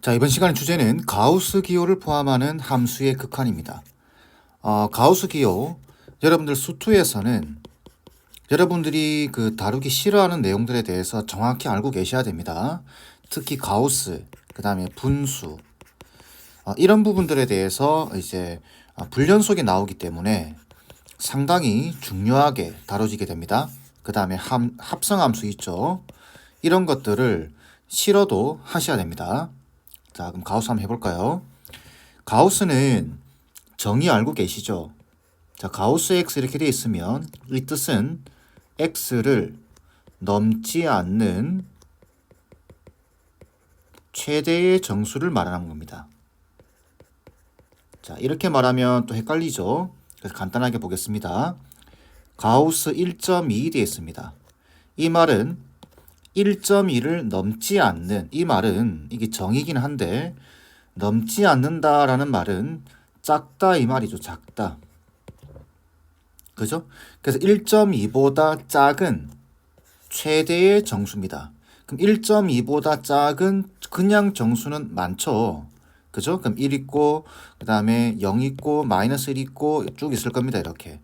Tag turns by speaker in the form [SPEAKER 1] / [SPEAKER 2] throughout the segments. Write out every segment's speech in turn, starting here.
[SPEAKER 1] 자, 이번 시간의 주제는 가우스 기호를 포함하는 함수의 극한입니다. 가우스 기호, 여러분들 수투에서는 여러분들이 다루기 싫어하는 내용들에 대해서 정확히 알고 계셔야 됩니다. 특히 가우스, 그 다음에 분수, 이런 부분들에 대해서 이제 불연속이 나오기 때문에 상당히 중요하게 다뤄지게 됩니다. 그 다음에 합성함수 있죠. 이런 것들을 싫어도 하셔야 됩니다. 자, 그럼 가우스 한번 해볼까요? 가우스는 정의 알고 계시죠? 자, 가우스 x 이렇게 되어 있으면 이 뜻은 x를 넘지 않는 최대의 정수를 말하는 겁니다. 자, 이렇게 말하면 또 헷갈리죠? 그래서 간단하게 보겠습니다. 가우스 1.2 되어 있습니다. 이 말은 1.2를 넘지 않는, 이 말은 이게 정의긴 한데 넘지 않는다라는 말은 작다 이 말이죠. 작다. 그죠? 그래서 1.2보다 작은 최대의 정수입니다. 그럼 1.2보다 작은 그냥 정수는 많죠. 그죠? 그럼 1 있고 그 다음에 0 있고 마이너스 1 있고 쭉 있을 겁니다. 이렇게.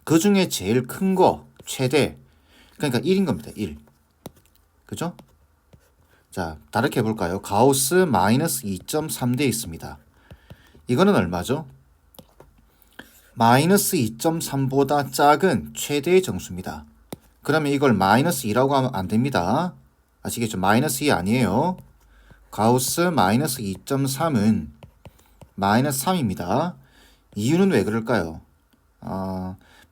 [SPEAKER 1] 그 중에 제일 큰 거 최대 그러니까 1인 겁니다. 1. 그죠? 자, 다르게 해볼까요? 가우스 마이너스 2.3 돼 있습니다. 이거는 얼마죠? 마이너스 2.3보다 작은 최대의 정수입니다. 그러면 이걸 마이너스 2라고 하면 안 됩니다. 아시겠죠? 마이너스 2 아니에요. 가우스 마이너스 2.3은 마이너스 3입니다. 이유는 왜 그럴까요?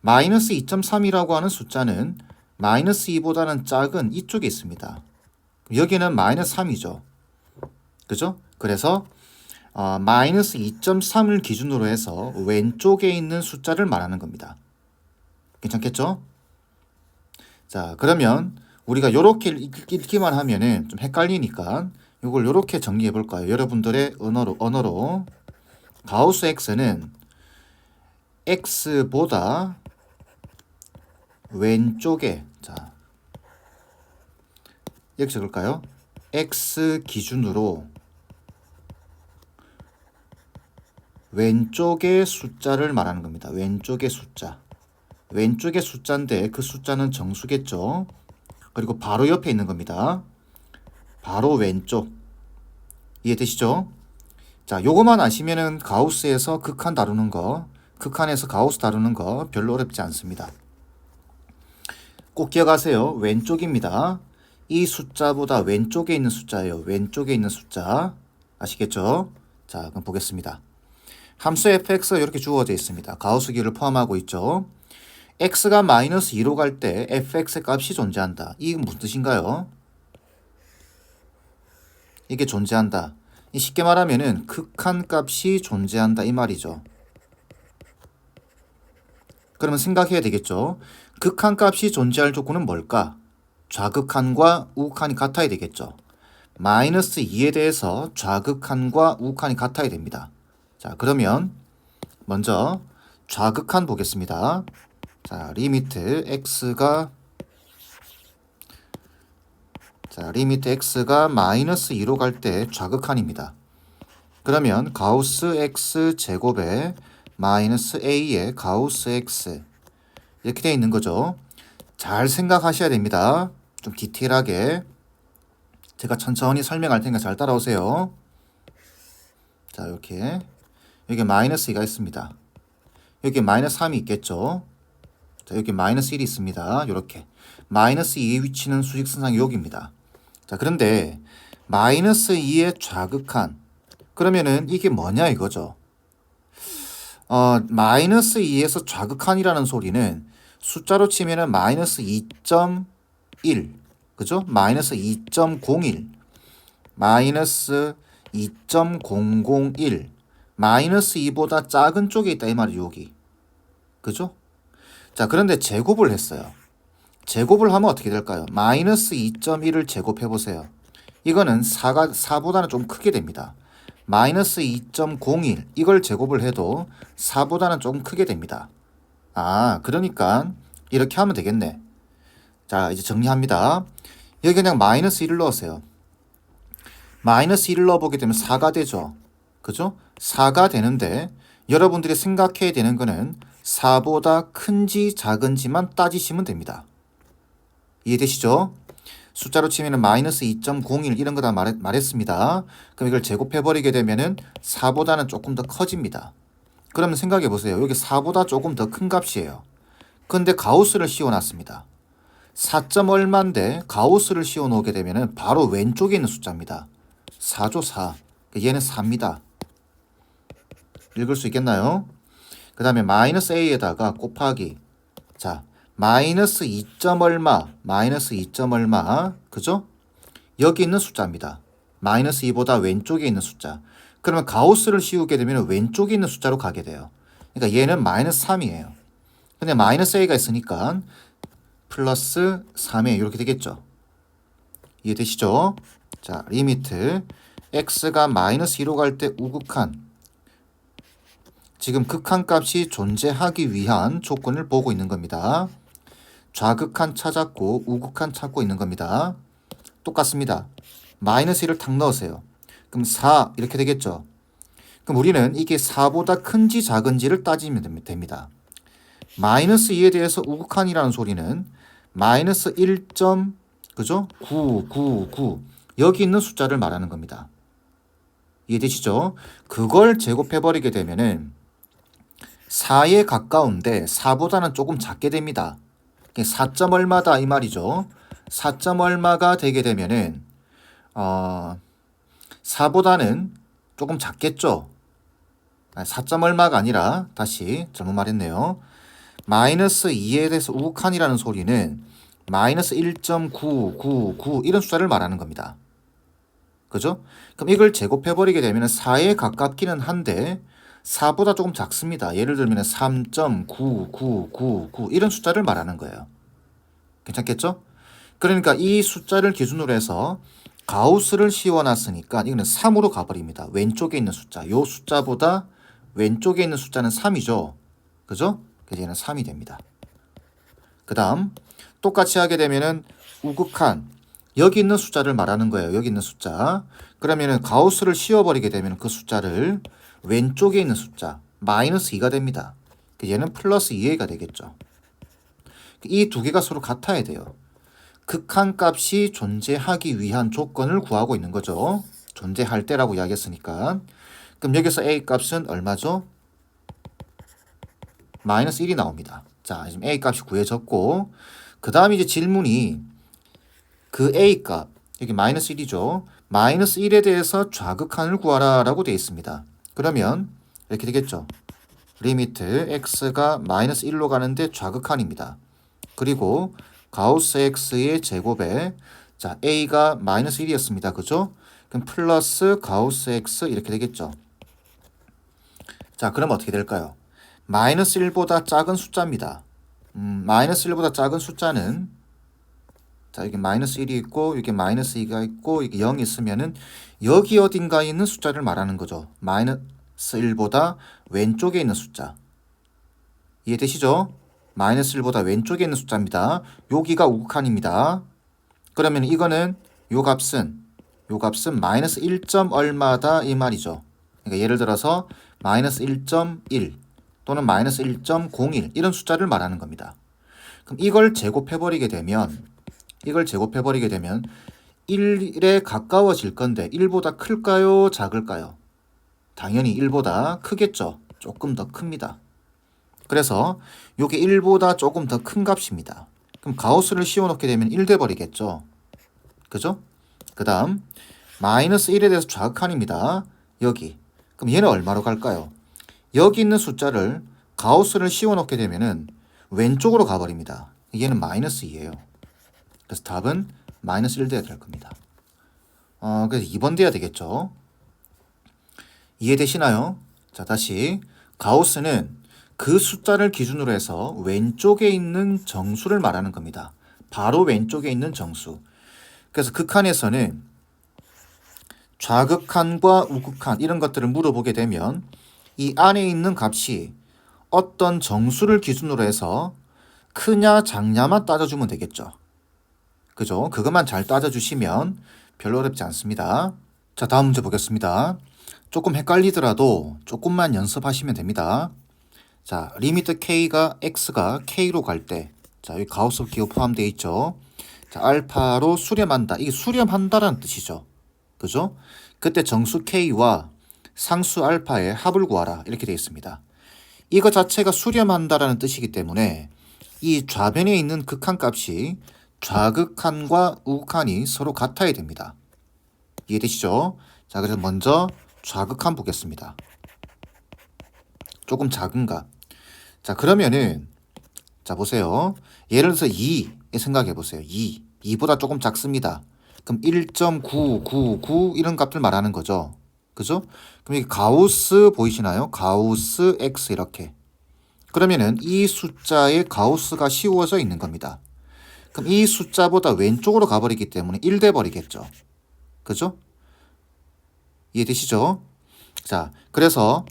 [SPEAKER 1] 마이너스 2.3이라고 하는 숫자는 마이너스 2보다는 작은 이쪽에 있습니다. 여기는 마이너스 3이죠. 그죠? 그래서 마이너스 2.3을 기준으로 해서 왼쪽에 있는 숫자를 말하는 겁니다. 괜찮겠죠? 자, 그러면 우리가 이렇게 읽기만 하면은 좀 헷갈리니까 이걸 이렇게 정리해 볼까요? 여러분들의 언어로 가우스 x는 x보다 왼쪽에, 자, 이렇게 적을까요? x 기준으로 왼쪽의 숫자를 말하는 겁니다. 왼쪽의 숫자. 왼쪽의 숫자인데 그 숫자는 정수겠죠. 그리고 바로 옆에 있는 겁니다. 바로 왼쪽. 이해되시죠? 자, 요거만 아시면은 가우스에서 극한 다루는 거, 극한에서 가우스 다루는 거 별로 어렵지 않습니다. 꼭 기억하세요. 왼쪽입니다. 이 숫자보다 왼쪽에 있는 숫자예요. 왼쪽에 있는 숫자. 아시겠죠? 자, 그럼 보겠습니다. 함수 fx가 이렇게 주어져 있습니다. 가우스기를 포함하고 있죠. x가 마이너스 2로 갈 때 fx의 값이 존재한다. 이게 무슨 뜻인가요? 이게 존재한다. 쉽게 말하면은 극한 값이 존재한다 이 말이죠. 그러면 생각해야 되겠죠. 극한 값이 존재할 조건은 뭘까? 좌극한과 우극한이 같아야 되겠죠. 마이너스 2에 대해서 좌극한과 우극한이 같아야 됩니다. 자, 그러면 먼저 좌극한 보겠습니다. 자, 리미트 x가 마이너스 2로 갈 때 좌극한입니다. 그러면 가우스 x 제곱에 마이너스 a의 가우스 x 이렇게 되어 있는 거죠. 잘 생각하셔야 됩니다. 좀 디테일하게. 제가 천천히 설명할 테니까 잘 따라오세요. 자, 이렇게. 여기 마이너스 2가 있습니다. 여기 마이너스 3이 있겠죠. 자, 여기 마이너스 1이 있습니다. 이렇게. 마이너스 2의 위치는 수직선상의 여기입니다. 자, 그런데 마이너스 2의 좌극한. 그러면은 이게 뭐냐 이거죠. 마이너스 2에서 좌극한이라는 소리는 숫자로 치면은 마이너스 2.1. 그죠? 마이너스 2.01. 마이너스 2.001. 마이너스 2보다 작은 쪽에 있다 이 말이죠. 여기. 그죠? 자, 그런데 제곱을 했어요. 제곱을 하면 어떻게 될까요? 마이너스 2.1을 제곱해 보세요. 이거는 4보다는 좀 크게 됩니다. 마이너스 2.01 이걸 제곱을 해도 4보다는 좀 크게 됩니다. 그러니까 이렇게 하면 되겠네. 자, 이제 정리합니다. 여기 그냥 마이너스 1을 넣으세요. 마이너스 1을 넣어보게 되면 4가 되죠. 그죠? 4가 되는데 여러분들이 생각해야 되는 거는 4보다 큰지 작은지만 따지시면 됩니다. 이해되시죠? 숫자로 치면은 마이너스 2.01 이런 거 다 말했습니다. 그럼 이걸 제곱해버리게 되면은 4보다는 조금 더 커집니다. 그러면 생각해 보세요. 여기 4보다 조금 더 큰 값이에요. 근데 가우스를 씌워놨습니다. 4점 얼마인데 가우스를 씌워놓게 되면은 바로 왼쪽에 있는 숫자입니다. 4죠 4. 얘는 4입니다. 읽을 수 있겠나요? 그 다음에 마이너스 a에다가 곱하기 자 마이너스 2점 얼마 마이너스 2점 얼마 그죠? 여기 있는 숫자입니다. 마이너스 2보다 왼쪽에 있는 숫자. 그러면 가우스를 씌우게 되면 왼쪽에 있는 숫자로 가게 돼요. 그러니까 얘는 마이너스 3이에요. 근데 마이너스 a가 있으니까 플러스 3에 이렇게 되겠죠. 이해되시죠? 자 리미트 x가 마이너스 2로 갈 때 우극한 지금 극한값이 존재하기 위한 조건을 보고 있는 겁니다. 좌극한 찾았고 우극한 찾고 있는 겁니다. 똑같습니다. 마이너스 1을 탁 넣으세요. 그럼 4 이렇게 되겠죠. 그럼 우리는 이게 4보다 큰지 작은지를 따지면 됩니다. 마이너스 2에 대해서 우극한이라는 소리는 마이너스 1. 그죠? 999 여기 있는 숫자를 말하는 겁니다. 이해되시죠? 그걸 제곱해버리게 되면은 4에 가까운데 4보다는 조금 작게 됩니다. 4점 얼마다 이 말이죠. 4점 얼마가 되게 되면은 4보다는 조금 작겠죠. 4점 얼마가 아니라 다시 잘못 말했네요. 마이너스 2에 대해서 우극한이라는 소리는 마이너스 1.999 이런 숫자를 말하는 겁니다. 그죠? 그럼 이걸 제곱해버리게 되면 4에 가깝기는 한데 4보다 조금 작습니다. 예를 들면 3.9999 이런 숫자를 말하는 거예요. 괜찮겠죠? 그러니까 이 숫자를 기준으로 해서 가우스를 씌워놨으니까 이거는 3으로 가버립니다. 왼쪽에 있는 숫자. 이 숫자보다 왼쪽에 있는 숫자는 3이죠. 그죠? 그래서 얘는 3이 됩니다. 그 다음 똑같이 하게 되면은 우극한 여기 있는 숫자를 말하는 거예요. 여기 있는 숫자. 그러면은 가우스를 씌워버리게 되면 그 숫자를 왼쪽에 있는 숫자 마이너스 2가 됩니다. 얘는 플러스 2a가 되겠죠. 이 두 개가 서로 같아야 돼요. 극한값이 존재하기 위한 조건을 구하고 있는 거죠. 존재할 때라고 이야기했으니까. 그럼 여기서 a 값은 얼마죠? 마이너스 1이 나옵니다. 자, 지금 a 값이 구해졌고 그 다음 이제 질문이 그 a 값 여기 마이너스 1이죠. 마이너스 1에 대해서 좌극한을 구하라 라고 되어 있습니다. 그러면 이렇게 되겠죠. 리미트 x가 마이너스 1로 가는데 좌극한입니다. 그리고 가우스 x의 제곱에 자 a가 마이너스 1이었습니다. 그죠? 그럼 플러스 가우스 x 이렇게 되겠죠. 자 그럼 어떻게 될까요? 마이너스 1보다 작은 숫자입니다. 마이너스 1보다 작은 숫자는 자 여기 마이너스 1이 있고 여기 마이너스 2가 있고 이게 0이 있으면은 여기 어딘가에 있는 숫자를 말하는 거죠. 마이너스 1보다 왼쪽에 있는 숫자. 이해되시죠? 마이너스 1보다 왼쪽에 있는 숫자입니다. 여기가 우극한입니다. 그러면 이거는 요 값은 마이너스 1. 얼마다 이 말이죠. 그러니까 예를 들어서 마이너스 1.1 또는 마이너스 1.01 이런 숫자를 말하는 겁니다. 그럼 이걸 제곱해버리게 되면 1에 가까워질 건데 1보다 클까요? 작을까요? 당연히 1보다 크겠죠. 조금 더 큽니다. 그래서 이게 1보다 조금 더 큰 값입니다. 그럼 가우스를 씌워놓게 되면 1 돼버리겠죠. 그죠? 그 다음 마이너스 1에 대해서 좌극한입니다. 여기. 그럼 얘는 얼마로 갈까요? 여기 있는 숫자를 가우스를 씌워놓게 되면은 왼쪽으로 가버립니다. 얘는 마이너스 2예요. 그래서 답은 마이너스 1 돼야 될 겁니다. 그래서 2번 돼야 되겠죠. 이해되시나요? 자, 다시 가우스는 그 숫자를 기준으로 해서 왼쪽에 있는 정수를 말하는 겁니다. 바로 왼쪽에 있는 정수. 그래서 극한에서는 좌극한과 우극한 이런 것들을 물어보게 되면 이 안에 있는 값이 어떤 정수를 기준으로 해서 크냐 작냐만 따져주면 되겠죠. 그죠? 그것만 잘 따져주시면 별로 어렵지 않습니다. 자, 다음 문제 보겠습니다. 조금 헷갈리더라도 조금만 연습하시면 됩니다. 자, 리미트 k가 x가 k로 갈 때, 자, 여기 가우스 기호 포함되어 있죠. 자, 알파로 수렴한다. 이게 수렴한다라는 뜻이죠. 그죠? 그때 정수 k와 상수 알파의 합을 구하라. 이렇게 되어 있습니다. 이거 자체가 수렴한다라는 뜻이기 때문에 이 좌변에 있는 극한값이 좌극한과 우극한이 서로 같아야 됩니다. 이해되시죠? 자, 그래서 먼저 좌극한 보겠습니다. 조금 작은 값. 자, 그러면은 자, 보세요. 예를 들어서 2 생각해 보세요. 2보다 조금 작습니다. 그럼 1.999 이런 값들 말하는 거죠. 그죠? 그럼 이 가우스 보이시나요? 가우스 x 이렇게. 그러면은 이 숫자에 가우스가 씌워져 있는 겁니다. 그럼 이 숫자보다 왼쪽으로 가버리기 때문에 1 돼버리겠죠. 그죠? 이해되시죠? 자, 그래서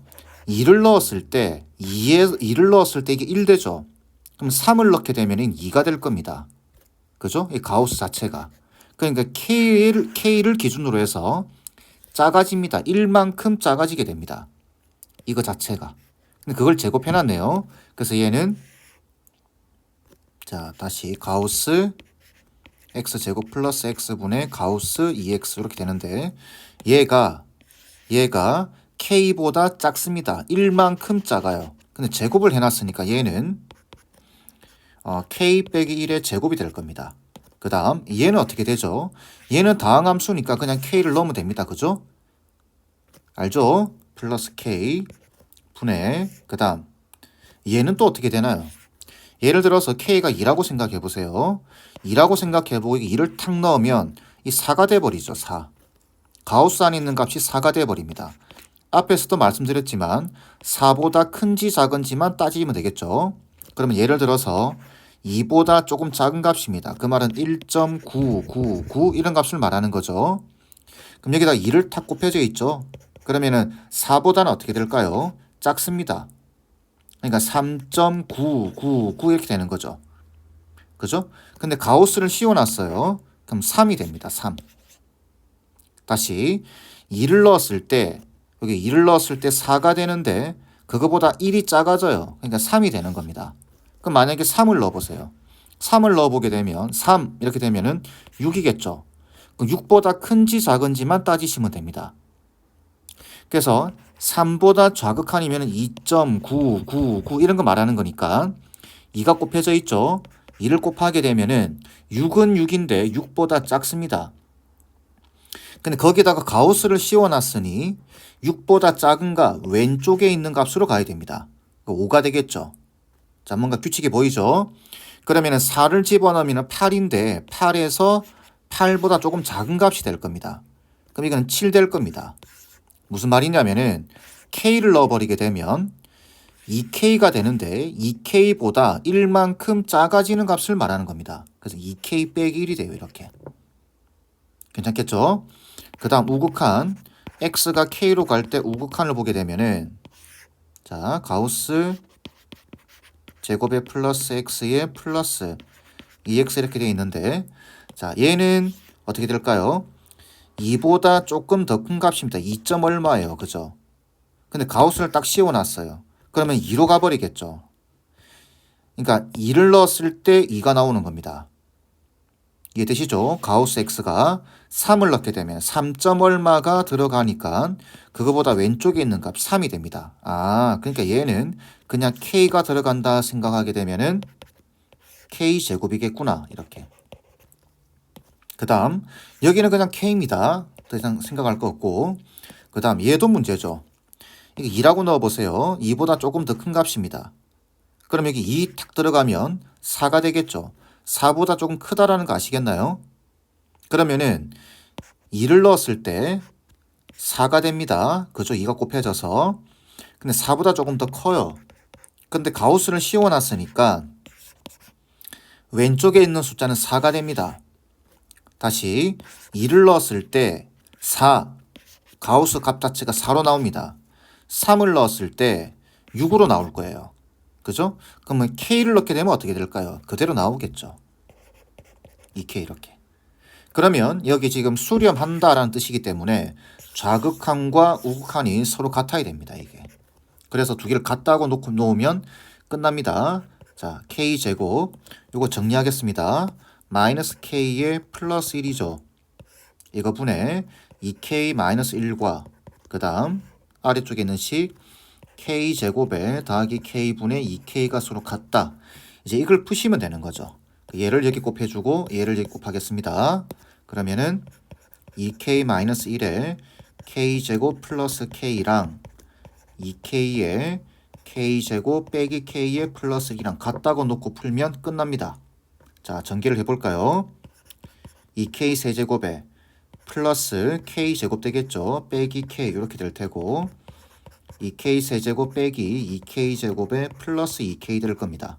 [SPEAKER 1] 2를 넣었을 때 2를 넣었을 때 이게 1 되죠. 그럼 3을 넣게 되면 2가 될 겁니다. 그죠? 이 가우스 자체가. 그러니까 K를 기준으로 해서 작아집니다. 1만큼 작아지게 됩니다. 이거 자체가. 근데 그걸 제곱해놨네요. 그래서 얘는 자, 다시 가우스 x제곱 플러스 x분의 가우스 2x 이렇게 되는데 얘가 k보다 작습니다. 1만큼 작아요. 근데 제곱을 해놨으니까 얘는 k 빼기 1의 제곱이 될 겁니다. 그 다음 얘는 어떻게 되죠? 얘는 다항함수니까 그냥 k를 넣으면 됩니다. 그죠? 알죠? 플러스 k 분의 그 다음 얘는 또 어떻게 되나요? 예를 들어서 k가 2라고 생각해 보세요. 2라고 생각해 보고 2를 탁 넣으면 이 4가 돼버리죠. 4. 가우스 안에 있는 값이 4가 돼버립니다. 앞에서도 말씀드렸지만 4보다 큰지 작은지만 따지면 되겠죠. 그러면 예를 들어서 2보다 조금 작은 값입니다. 그 말은 1.999 이런 값을 말하는 거죠. 그럼 여기다 2를 탁 곱해져 있죠. 그러면은 4보다는 어떻게 될까요? 작습니다. 그러니까 3.999 이렇게 되는 거죠. 그죠? 근데 가우스를 씌워놨어요. 그럼 3이 됩니다. 3. 다시 2를 넣었을 때 여기 2를 넣었을 때 4가 되는데 그거보다 1이 작아져요. 그러니까 3이 되는 겁니다. 그럼 만약에 3을 넣어보세요. 3을 넣어보게 되면 3 이렇게 되면은 6이겠죠. 6보다 큰지 작은지만 따지시면 됩니다. 그래서 3보다 좌극한이면 2.999 이런 거 말하는 거니까 2가 곱해져 있죠. 2를 곱하게 되면은 6은 6인데 6보다 작습니다. 근데 거기다가 가우스를 씌워놨으니 6보다 작은가 왼쪽에 있는 값으로 가야 됩니다. 5가 되겠죠. 자, 뭔가 규칙이 보이죠? 그러면은 4를 집어넣으면 8인데 8에서 8보다 조금 작은 값이 될 겁니다. 그럼 이거는 7 될 겁니다. 무슨 말이냐면은 k를 넣어버리게 되면 2k가 되는데 2k보다 1만큼 작아지는 값을 말하는 겁니다. 그래서 2k 빼기 1이 돼요. 이렇게. 괜찮겠죠? 그 다음 우극한 x가 k로 갈 때 우극한을 보게 되면은 자, 가우스 제곱의 플러스 x의 플러스 2x 이렇게 되어 있는데 자, 얘는 어떻게 될까요? 2보다 조금 더 큰 값입니다. 2점 얼마예요. 그죠? 근데 가우스를 딱 씌워놨어요. 그러면 2로 가버리겠죠. 그러니까 2를 넣었을 때 2가 나오는 겁니다. 이해되시죠? 가우스 x가 3을 넣게 되면 3점 얼마가 들어가니까 그거보다 왼쪽에 있는 값 3이 됩니다. 아, 그러니까 얘는 그냥 k가 들어간다 생각하게 되면은 k제곱이겠구나. 이렇게. 그 다음 여기는 그냥 k입니다. 더 이상 생각할 거 없고 그 다음 얘도 문제죠. 이게 2라고 넣어보세요. 2보다 조금 더 큰 값입니다. 그럼 여기 2 탁 들어가면 4가 되겠죠. 4보다 조금 크다라는 거 아시겠나요? 그러면은 2를 넣었을 때 4가 됩니다. 그죠? 2가 곱해져서. 근데 4보다 조금 더 커요. 근데 가우스를 씌워놨으니까 왼쪽에 있는 숫자는 4가 됩니다. 다시 2를 넣었을 때 4, 가우스 값 자체가 4로 나옵니다. 3을 넣었을 때 6으로 나올 거예요. 그죠? 그러면 K를 넣게 되면 어떻게 될까요? 그대로 나오겠죠. 2K 이렇게. 그러면 여기 지금 수렴한다라는 뜻이기 때문에 좌극한과 우극한이 서로 같아야 됩니다. 이게. 그래서 두 개를 같다고 놓으면 끝납니다. 자, k제곱. 이거 정리하겠습니다. 마이너스 k에 플러스 1이죠. 이거 분의 2k 마이너스 1과 그 다음 아래쪽에 있는 식 k제곱에 더하기 k분의 2k가 서로 같다. 이제 이걸 푸시면 되는 거죠. 얘를 여기 곱해주고 얘를 여기 곱하겠습니다. 그러면은 2k 마이너스 1에 k제곱 플러스 k랑 2k에 k제곱 빼기 k에 플러스 2랑 같다고 놓고 풀면 끝납니다. 자, 전개를 해볼까요? 2k 세제곱에 플러스 k제곱 되겠죠. 빼기 k 이렇게 될 테고 2k 세제곱 빼기 2k제곱에 플러스 2k 될 겁니다.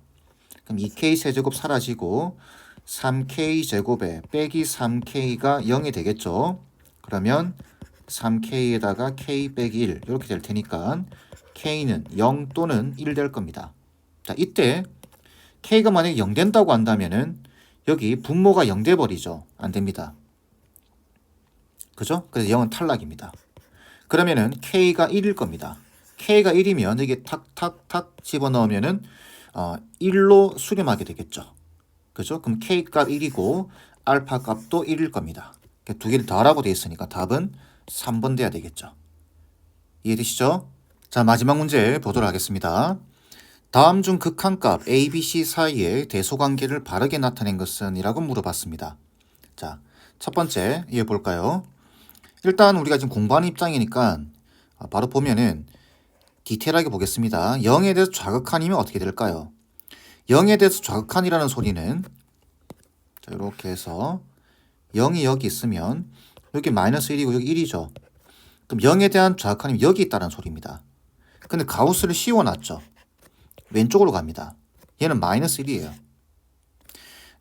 [SPEAKER 1] 그럼 2k 세제곱 사라지고 3k제곱에 빼기 3k가 0이 되겠죠. 그러면 3k에다가 k 빼기 1 이렇게 될 테니까 k는 0 또는 1 될 겁니다. 자, 이때 k가 만약에 0 된다고 한다면은 여기 분모가 0 돼 버리죠. 안 됩니다. 그죠? 그래서 0은 탈락입니다. 그러면은 k가 1일 겁니다. k가 1이면 이게 탁탁탁 집어넣으면은 1로 수렴하게 되겠죠. 그죠? 그럼 k 값 1이고 알파 값도 1일 겁니다. 두 개를 더하라고 되어 있으니까 답은 3번 돼야 되겠죠. 이해되시죠? 자, 마지막 문제 보도록 하겠습니다. 다음 중 극한값 a, b, c 사이의 대소관계를 바르게 나타낸 것은? 이라고 물어봤습니다. 자, 첫 번째 이어볼까요? 일단 우리가 지금 공부하는 입장이니까 바로 보면은 디테일하게 보겠습니다. 0에 대해서 좌극한이면 어떻게 될까요? 0에 대해서 좌극한이라는 소리는 자, 이렇게 해서 0이 여기 있으면 여기 마이너스 1이고 여기 1이죠. 그럼 0에 대한 좌극한이면 여기 있다는 소리입니다. 근데 가우스를 씌워놨죠. 왼쪽으로 갑니다. 얘는 마이너스 1이에요.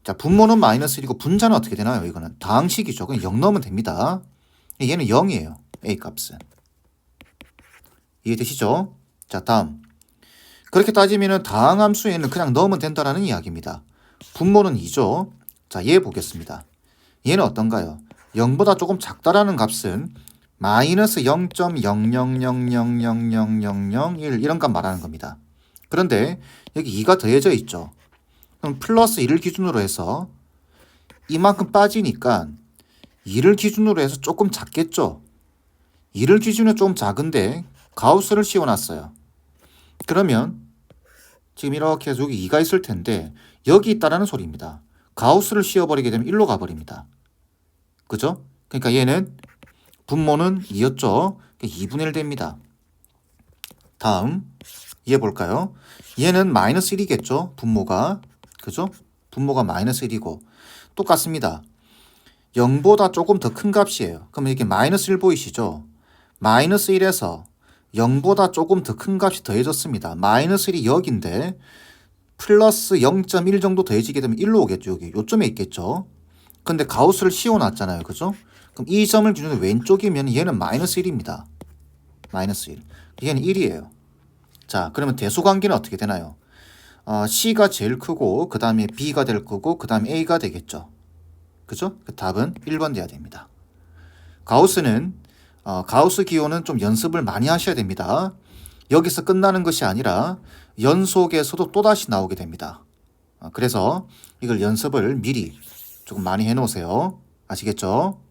[SPEAKER 1] 자, 분모는 마이너스 1이고 분자는 어떻게 되나요? 이거는 다항식이죠. 그냥 0 넣으면 됩니다. 얘는 0이에요. A 값은. 이해되시죠? 자, 다음. 그렇게 따지면 다항함수에는 그냥 넣으면 된다라는 이야기입니다. 분모는 2죠. 자, 얘 보겠습니다. 얘는 어떤가요? 0보다 조금 작다라는 값은 마이너스 0.00000001 이런 값 말하는 겁니다. 그런데 여기 2가 더해져 있죠. 그럼 플러스 1을 기준으로 해서 이만큼 빠지니까 2를 기준으로 해서 조금 작겠죠. 2를 기준으로 조금 작은데 가우스를 씌워놨어요. 그러면 지금 이렇게 해서 여기 2가 있을 텐데 여기 있다라는 소리입니다. 가우스를 씌워버리게 되면 1로 가버립니다. 그죠? 그러니까 얘는 분모는 2였죠. 2분의 1 됩니다. 다음 이해볼까요? 얘는 마이너스 1이겠죠. 분모가. 그죠? 분모가 마이너스 1이고 똑같습니다. 0보다 조금 더 큰 값이에요. 그럼 이렇게 마이너스 1 보이시죠? 마이너스 1에서 0보다 조금 더 큰 값이 더해졌습니다. 마이너스 1이 여기인데 플러스 0.1 정도 더해지게 되면 1로 오겠죠. 여기 요점에 있겠죠. 근데 가우스를 씌워놨잖아요. 그죠? 그럼 이 점을 기준으로 왼쪽이면 얘는 마이너스 1입니다. 마이너스 1. 얘는 1이에요. 자, 그러면 대소관계는 어떻게 되나요? C가 제일 크고 그 다음에 B가 될 거고 그 다음에 A가 되겠죠. 그죠? 그 답은 1번 돼야 됩니다. 가우스는 가우스 기호는 좀 연습을 많이 하셔야 됩니다. 여기서 끝나는 것이 아니라 연속에서도 또다시 나오게 됩니다. 그래서 이걸 연습을 미리 조금 많이 해놓으세요. 아시겠죠?